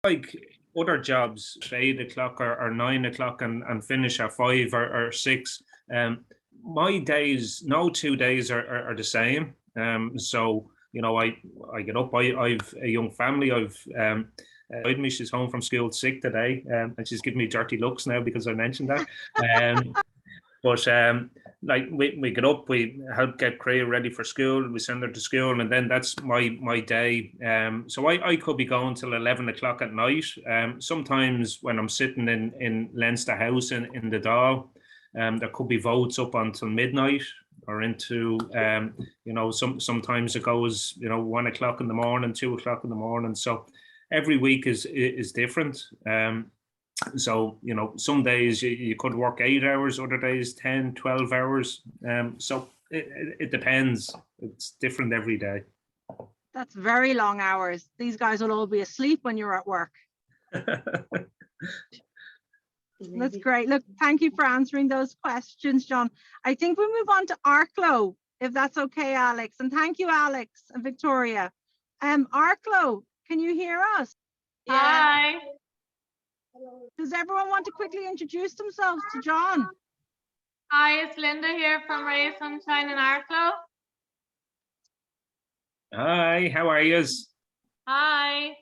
like other jobs, 8 o'clock or 9 o'clock and finish at 5 or 6. My days, no 2 days are the same. So, I get up, I've a young family, me, she's home from school sick today, and she's giving me dirty looks now because I mentioned that. But like we get up, we help get Creia ready for school, we send her to school, and then that's my day. So I could be going till 11 o'clock at night. Sometimes when I'm sitting in Leinster House in the Dáil, there could be votes up until midnight or into sometimes it goes 1 o'clock in the morning, 2 o'clock in the morning. So every week is different. So, some days you could work 8 hours, other days 10, 12 hours. So it depends. It's different every day. That's very long hours. These guys will all be asleep when you're at work. That's great. Look, thank you for answering those questions, John. I think we move on to Arklow, if that's okay, Alex. And thank you, Alex and Victoria. Arklow, can you hear us? Hi. Does everyone want to quickly introduce themselves to John? Hi, it's Linda here from Ray Sunshine in Arklow. Hi, how are you? Hi.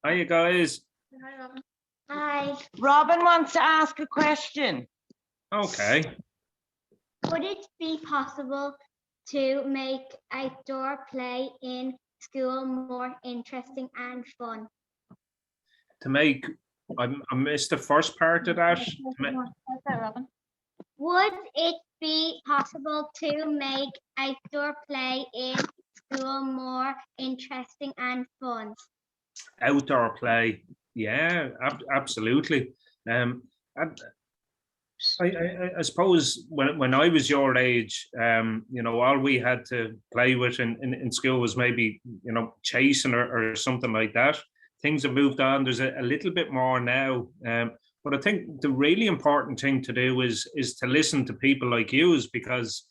Hi, you guys. Hi, Robin. Hi. Robin wants to ask a question. Okay. Would it be possible to make outdoor play in school more interesting and fun? To make, I missed the first part of that. Robin. Would it be possible to make outdoor play in school more interesting and fun? Outdoor play, yeah, absolutely. I suppose when I was your age, all we had to play with in school was maybe chasing or something like that. Things have moved on. There's a little bit more now. But I think the really important thing to do is to listen to people like yous, because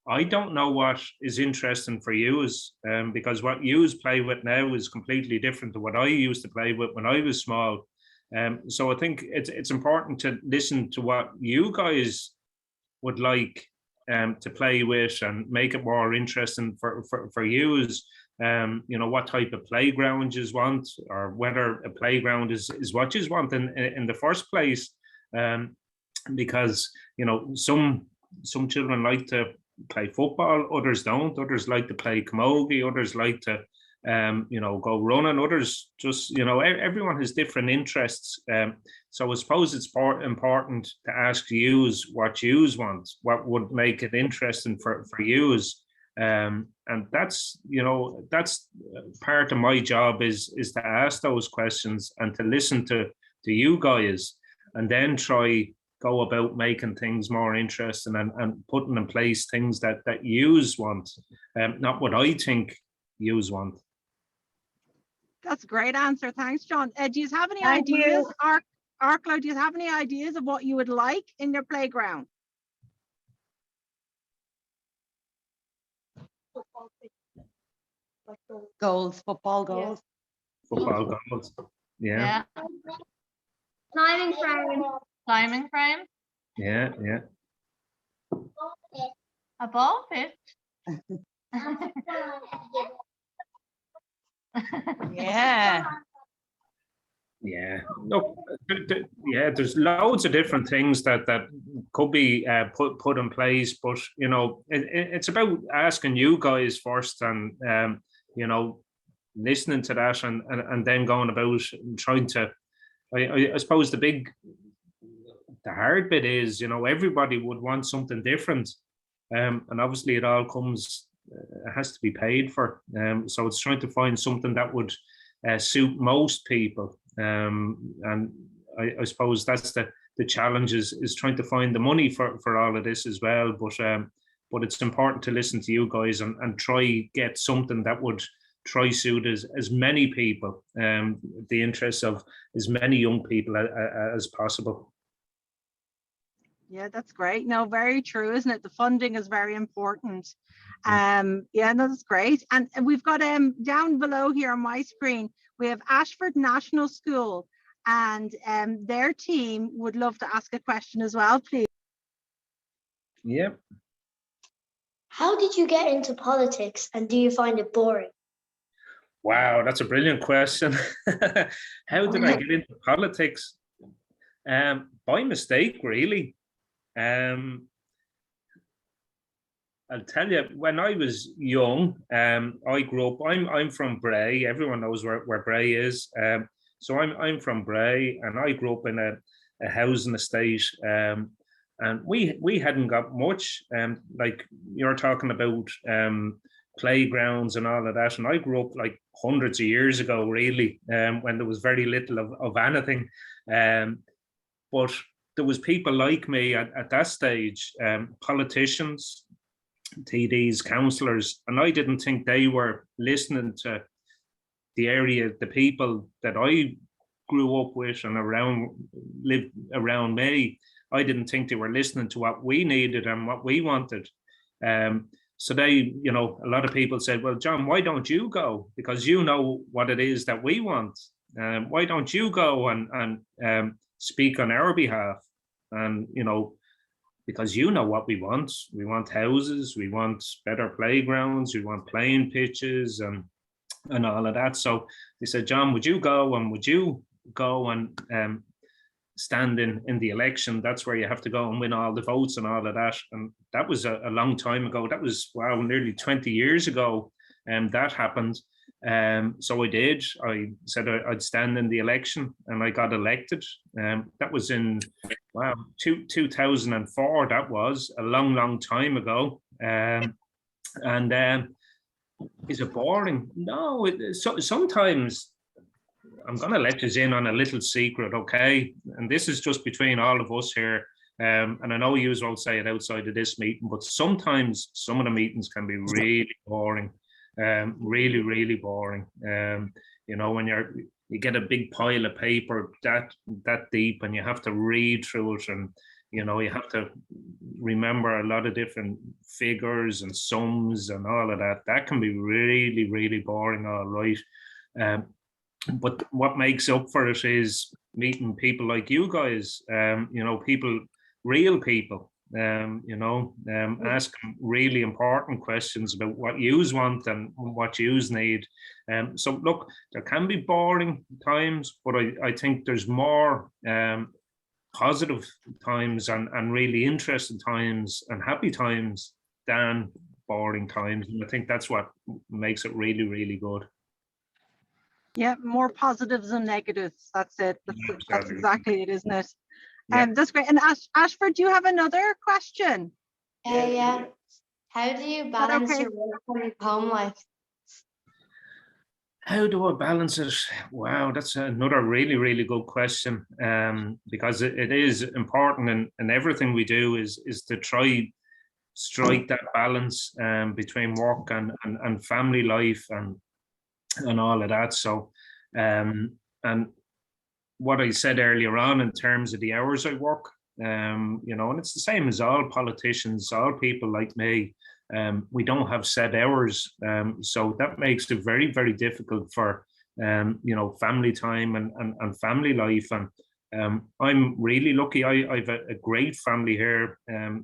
I don't know what is interesting for yous, because what yous play with now is completely different to what I used to play with when I was small. So I think it's important to listen to what you guys would like to play with and make it more interesting for yous. What type of playground you want, or whether a playground is what you want in the first place. Because some children like to play football, others don't. Others like to play camogie, others like to go running, others just everyone has different interests. So I suppose it's important to ask yous what yous want, what would make it interesting for yous. And that's part of my job is to ask those questions and to listen to you guys, and then try go about making things more interesting and putting in place things that yous want, not what I think yous want. That's a great answer. Thanks, John. Do you have any ideas, Arklow, do you have any ideas of what you would like in your playground? Goals, football goals. Football goals. Yeah. Climbing frame. Climbing frame. Yeah. A ball pit. Yeah. Yeah. Look, there's loads of different things that could be put in place, but it's about asking you guys first, and listening to that, and then going about and trying to. I suppose the hard bit is everybody would want something different, and obviously it all comes. It has to be paid for. So it's trying to find something that would suit most people. And I suppose that's the challenge is trying to find the money for all of this as well. But it's important to listen to you guys and try get something that would try suit as many people, the interests of as many young people as possible. Yeah, that's great. No, very true, isn't it? The funding is very important. Yeah, no, that's great. And we've got down below here on my screen, We have Ashford National School, and their team would love to ask a question as well, please. Yep. How did you get into politics, and do you find it boring? Wow, that's a brilliant question. How did I get into politics? By mistake, really. I'll tell you, when I was young, I grew up. I'm from Bray. Everyone knows where Bray is. So I'm from Bray, and I grew up in a housing estate. And we hadn't got much. Like you're talking about playgrounds and all of that. And I grew up like hundreds of years ago, really, when there was very little of anything. But there was people like me at that stage, politicians, TDs, councillors, and I didn't think they were listening to the people that I grew up with and lived around me. I didn't think they were listening to what we needed and what we wanted. So they, a lot of people said, well, John, why don't you go? Because you know what it is that we want. Why don't you go and speak on our behalf? And, because you know what we want. We want houses, we want better playgrounds, we want playing pitches and all of that. So they said, John, would you go and stand in the election? That's where you have to go and win all the votes and all of that. And that was a long time ago. That was, wow, nearly 20 years ago. That happened. So I did. I said I'd stand in the election, and I got elected. That was in 2004. That was a long time ago. Is it boring? No. Sometimes I'm going to let you in on a little secret, okay? And this is just between all of us here. And I know you won't say it outside of this meeting, but sometimes some of the meetings can be really boring. Really boring. When you get a big pile of paper that deep, and you have to read through it, and you have to remember a lot of different figures and sums and all of that. That can be really boring, all right. But what makes up for it is meeting people like you guys, people, real people, ask really important questions about what yous want and what yous need. So look, there can be boring times, but I think there's more positive times and really interesting times and happy times than boring times. And I think that's what makes it really good. Yeah, more positives than negatives. That's it. That's exactly it, isn't it? Yeah. That's great. And Ashford, do you have another question? Yeah. How do you balance okay? your work and your home life? How do I balance it? Wow, that's another really good question. Because it is important, and everything we do is to try strike that balance between work and family life and all of that. So, and what I said earlier on in terms of the hours I work, and it's the same as all politicians, all people like me. We don't have set hours, so that makes it very difficult for family time and family life. And I'm really lucky. I've a great family here.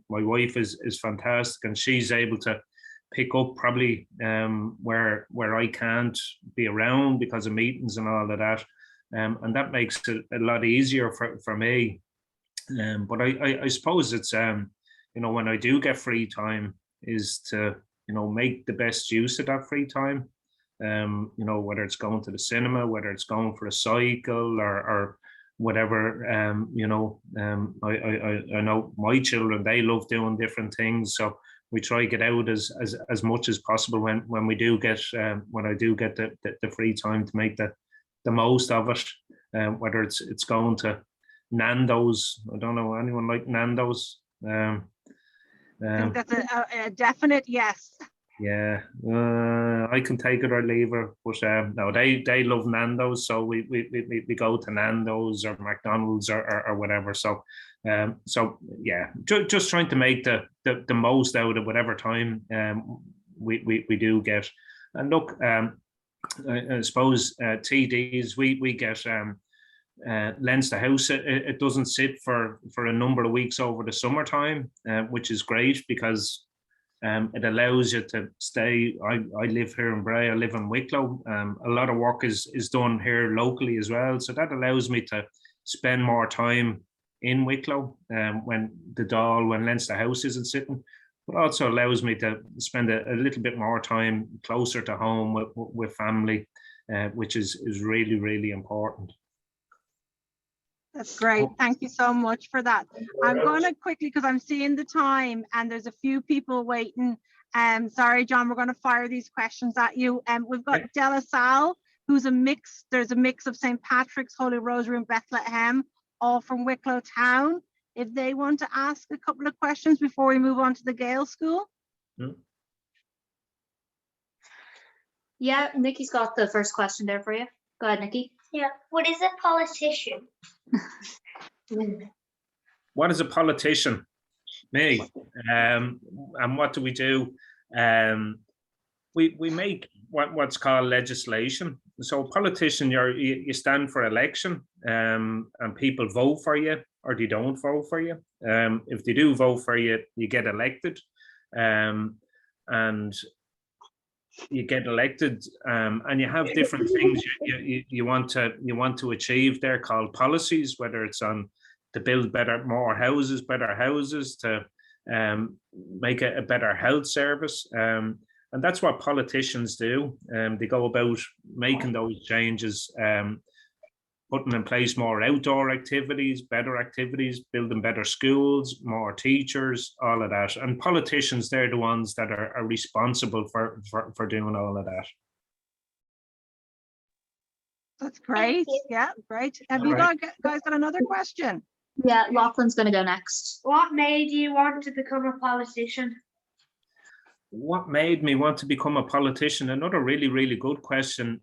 My wife is fantastic, and she's able to pick up probably where I can't be around because of meetings and all of that. And that makes it a lot easier for me. But I suppose it's when I do get free time, is to make the best use of that free time. Whether it's going to the cinema, whether it's going for a cycle or whatever. I know my children, they love doing different things, so we try to get out as much as possible when we do get when I do get the free time, to make the most of it. Whether it's going to Nando's. I don't know anyone like Nando's. I think that's a definite yes. Yeah, I can take it or leave it, but no, they love Nando's, so we go to Nando's or McDonald's or whatever. So so yeah, just trying to make the most out of whatever time we do get. And look, I suppose TDs, we get Leinster House. It doesn't sit for a number of weeks over the summertime, which is great because it allows you to stay. I live here in Bray, I live in Wicklow. A lot of work is done here locally as well. So that allows me to spend more time in Wicklow when Leinster House isn't sitting, but also allows me to spend a little bit more time closer to home with family, which is really, really important. That's great. Thank you so much for that. I'm going to quickly, because I'm seeing the time and there's a few people waiting. Sorry, John, we're going to fire these questions at you. We've got De La Salle, who's there's a mix of St. Patrick's, Holy Rosary and Bethlehem, all from Wicklow town. If they want to ask a couple of questions before we move on to the Gael School. Yeah, Nikki's got the first question there for you. Go ahead, Nikki. Yeah. What is a politician? What is a politician? Me. And what do? We make what's called legislation. So politician, you stand for election, and people vote for you or they don't vote for you. If they do vote for you, you get elected, and you get elected, and you have different things you want to achieve. They're called policies, whether it's on to build better houses, to make a better health service, and that's what politicians do. They go about making those changes, putting in place more outdoor activities, better activities, building better schools, more teachers, all of that. And politicians, they're the ones that are responsible for doing all of that. That's great. Yeah, great. Have you guys got another question? Yeah, Lachlan's going to go next. What made you want to become a politician? What made me want to become a politician? Another really, really good question.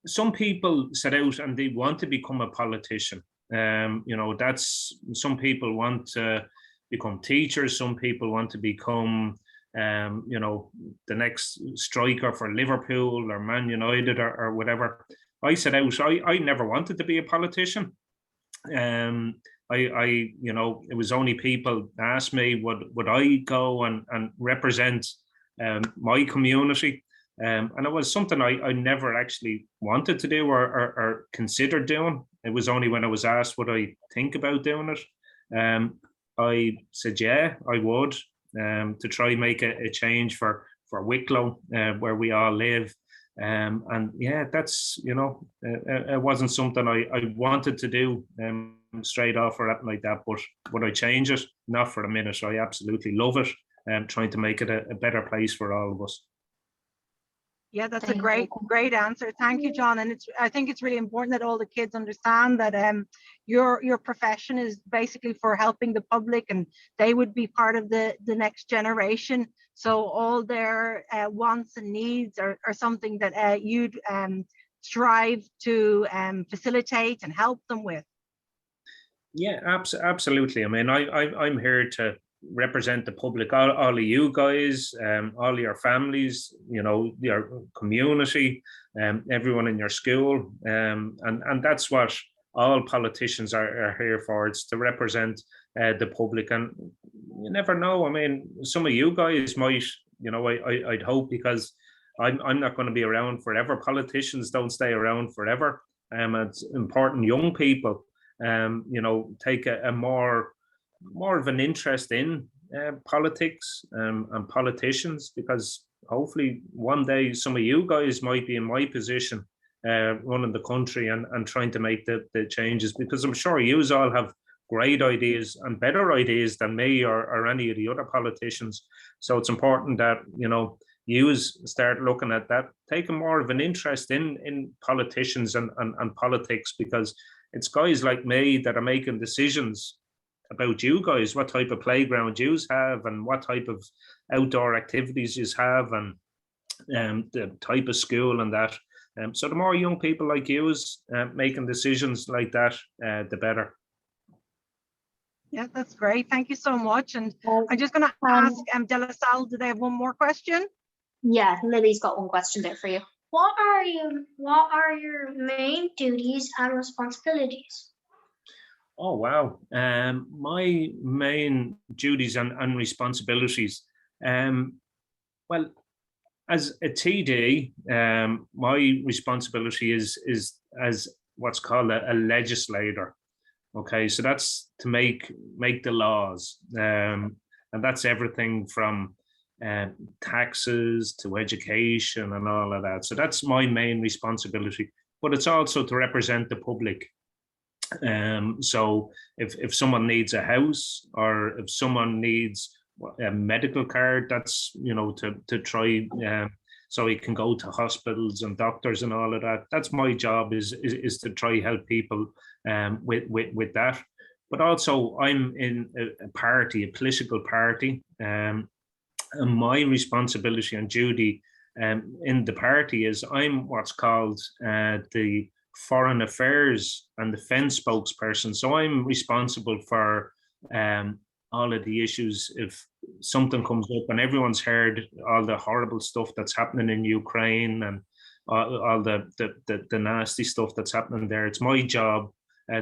Some people set out and they want to become a politician. Some people want to become teachers. Some people want to become, the next striker for Liverpool or Man United or whatever. I set out, I never wanted to be a politician. It was only people asked me, would I go and represent my community? And it was something I never actually wanted to do or considered doing. It was only when I was asked, would I think about doing it? I said, yeah, I would, to try make a change for Wicklow, where we all live. And yeah, that's, it wasn't something I wanted to do straight off or anything like that, but would I change it? Not for a minute. I absolutely love it, trying to make it a better place for all of us. Yeah, that's a great answer. Thank you, John. And I think it's really important that all the kids understand that your profession is basically for helping the public, and they would be part of the next generation. So all their wants and needs are something that you'd strive to facilitate and help them with. Yeah, absolutely. I mean, I'm here to represent the public, all of you guys, all your families, your community, everyone in your school, and that's what all politicians are here for. It's to represent the public, and you never know. I mean, some of you guys might, I'd hope, because I'm not going to be around forever. Politicians don't stay around forever. It's important young people, take a more of an interest in politics and politicians, because hopefully one day some of you guys might be in my position, running the country and trying to make the changes, because I'm sure you all have great ideas and better ideas than me or any of the other politicians. So it's important that you start looking at that, taking more of an interest in politicians and politics, because it's guys like me that are making decisions about you guys, what type of playground you have and what type of outdoor activities you have, and the type of school and that. So the more young people like you making decisions like that, the better. Yeah, that's great. Thank you so much. And I'm just going to ask De La Salle, do they have one more question? Yeah, Lily's got one question there for you. What are your main duties and responsibilities? Oh, wow. My main duties and responsibilities. Well, as a TD, my responsibility is as what's called a legislator. Okay, so that's to make the laws, and that's everything from taxes to education and all of that. So that's my main responsibility. But it's also to represent the public. So if someone needs a house, or if someone needs a medical card, that's to try so he can go to hospitals and doctors and all of that. That's my job, is to try help people with that. But also I'm in a party, a political party, and my responsibility and duty in the party is I'm what's called the Foreign Affairs and Defence spokesperson. So I'm responsible for all of the issues. If something comes up, and everyone's heard all the horrible stuff that's happening in Ukraine, and all the nasty stuff that's happening there, it's my job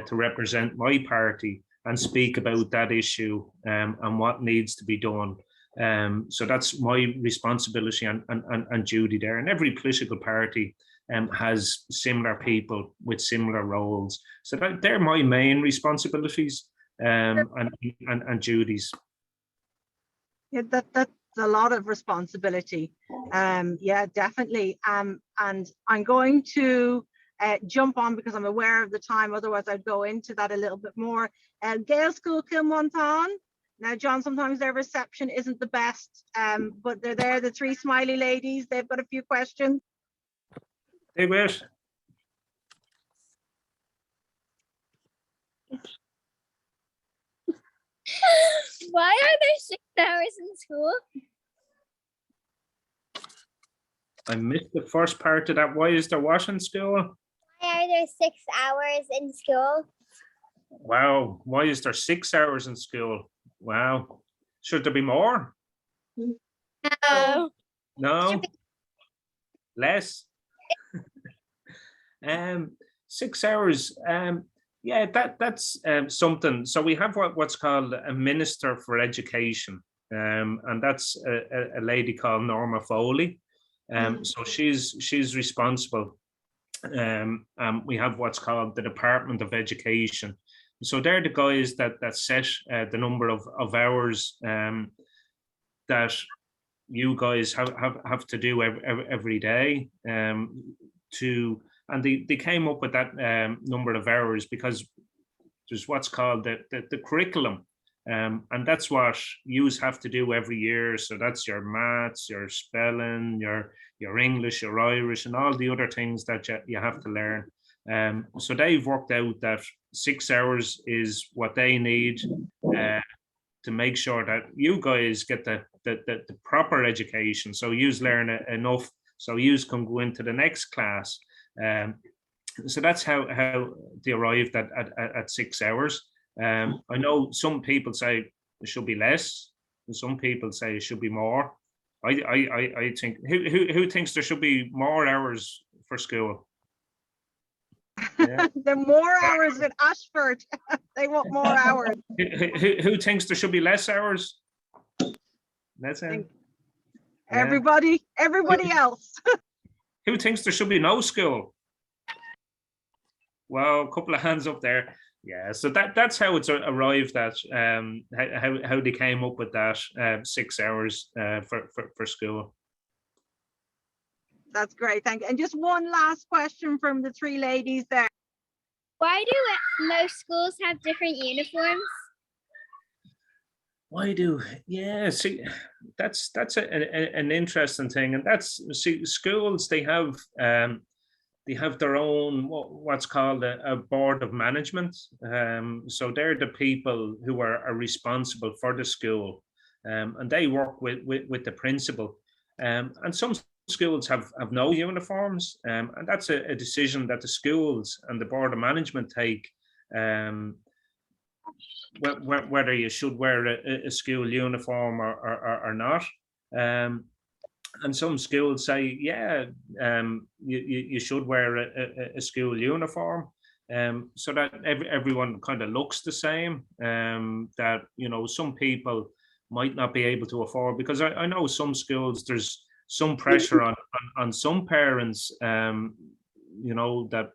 to represent my party and speak about that issue, and what needs to be done. So that's my responsibility and duty there. And every political party has similar people with similar roles. So they're my main responsibilities and duties. Yeah, that's a lot of responsibility. Yeah, definitely. And I'm going to jump on, because I'm aware of the time. Otherwise, I'd go into that a little bit more. Gael School Kilmontan. Now, John, sometimes their reception isn't the best, but they're there, the three smiley ladies. They've got a few questions. Hey, wait. Why are there 6 hours in school? I missed the first part of that. Why is there what in school? Why are there 6 hours in school? Wow. Why is there 6 hours in school? Wow. Should there be more? No. No? Less? 6 hours. Yeah, that's something. So we have what's called a Minister for Education, and that's a lady called Norma Foley. So she's responsible. We have what's called the Department of Education. So they're the guys that set the number of hours that you guys have to do every day, and they came up with that number of hours because there's what's called the curriculum, and that's what you have to do every year. So that's your maths, your spelling, your English, your Irish, and all the other things that you have to learn. So they've worked out that 6 hours is what they need to make sure that you guys get the proper education. So you learn enough so you can go into the next class. So that's how they arrived at 6 hours. I know some people say it should be less, and some people say it should be more. I think who thinks there should be more hours for school? Yeah. There are more hours at Ashford. They want more hours. Who thinks there should be less hours? That's it. Everybody else. Who thinks there should be no school? Well, a couple of hands up there. Yeah, so that's how it's arrived at, how they came up with that 6 hours for school. That's great, thank you. And just one last question from the three ladies there. Why do most schools have different uniforms? Why do? Yeah, see, that's an interesting thing, and that's, see, schools, they have their own what's called a board of management. So they're the people who are responsible for the school, and they work with the principal. And some schools have no uniforms, and that's a decision that the schools and the board of management take, whether you should wear a school uniform or not. And some schools say, yeah, you should wear a school uniform, so that everyone kind of looks the same. That, you know, some people might not be able to afford, because I know some schools, there's some pressure on some parents, you know, that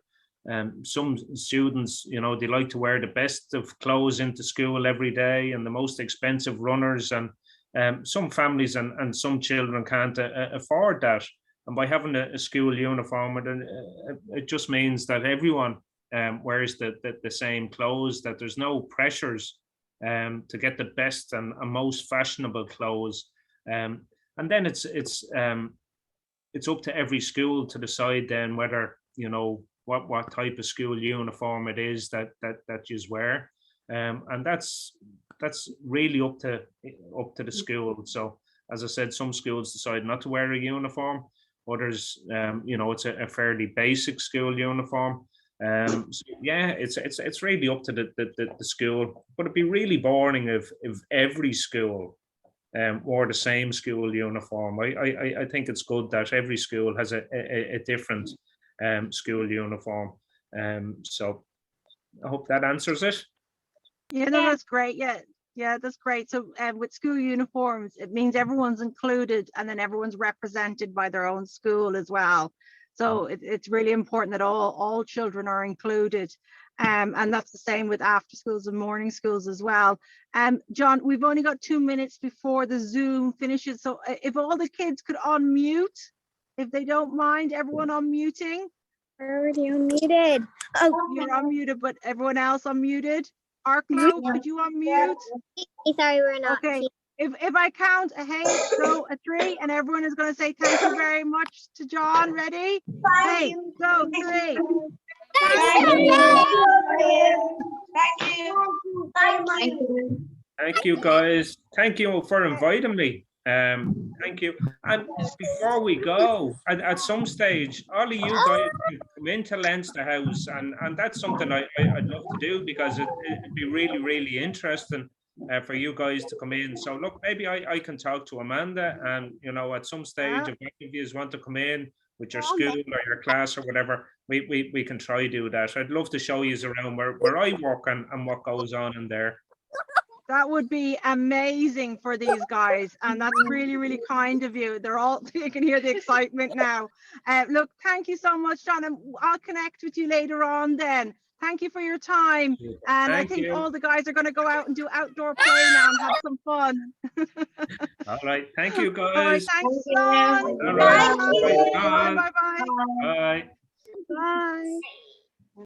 some students, you know, they like to wear the best of clothes into school every day and the most expensive runners, and some families and some children can't afford that. And by having a school uniform, it just means that everyone wears the same clothes, that there's no pressures to get the best and most fashionable clothes. And then it's up to every school to decide then whether, you know, what type of school uniform it is that you wear. And that's really up to the school. So as I said, some schools decide not to wear a uniform, others, you know, it's a fairly basic school uniform. So yeah, it's really up to the school. But it'd be really boring if every school wore the same school uniform. I think it's good that every school has a different school uniform. So I hope that answers it. Yeah, no, that's great. Yeah, that's great. So with school uniforms, it means everyone's included, and then everyone's represented by their own school as well. So it's really important that all children are included. And that's the same with after schools and morning schools as well. John, we've only got 2 minutes before the Zoom finishes. So if all the kids could unmute, if they don't mind, everyone unmuting. Already unmuted. Oh, You're unmuted, but everyone else unmuted. Arklow, could you unmute? sorry, we're not. Okay. If I count a hey, go, a 3, and everyone is going to say thank you very much to John. Ready? Hey, go, 3. Thank you. Thank you, guys. Thank you for inviting me. Thank you. And before we go, at some stage, all of you guys can come into Leinster House, and that's something I'd love to do, because it'd be really, really interesting for you guys to come in. So look, maybe I can talk to Amanda, and, you know, at some stage, if any of you want to come in with your school or your class or whatever, we can try do that. I'd love to show you around where I work and what goes on in there. That would be amazing for these guys, and that's really, really kind of you. They're all, you can hear the excitement now. Look, thank you so much, John, and I'll connect with you later on then. Thank you for your time. And I think all the guys are going to go out and do outdoor play now and have some fun. All right. Thank you, guys. All right, thanks, John. All right. Bye. Bye. Bye. Bye.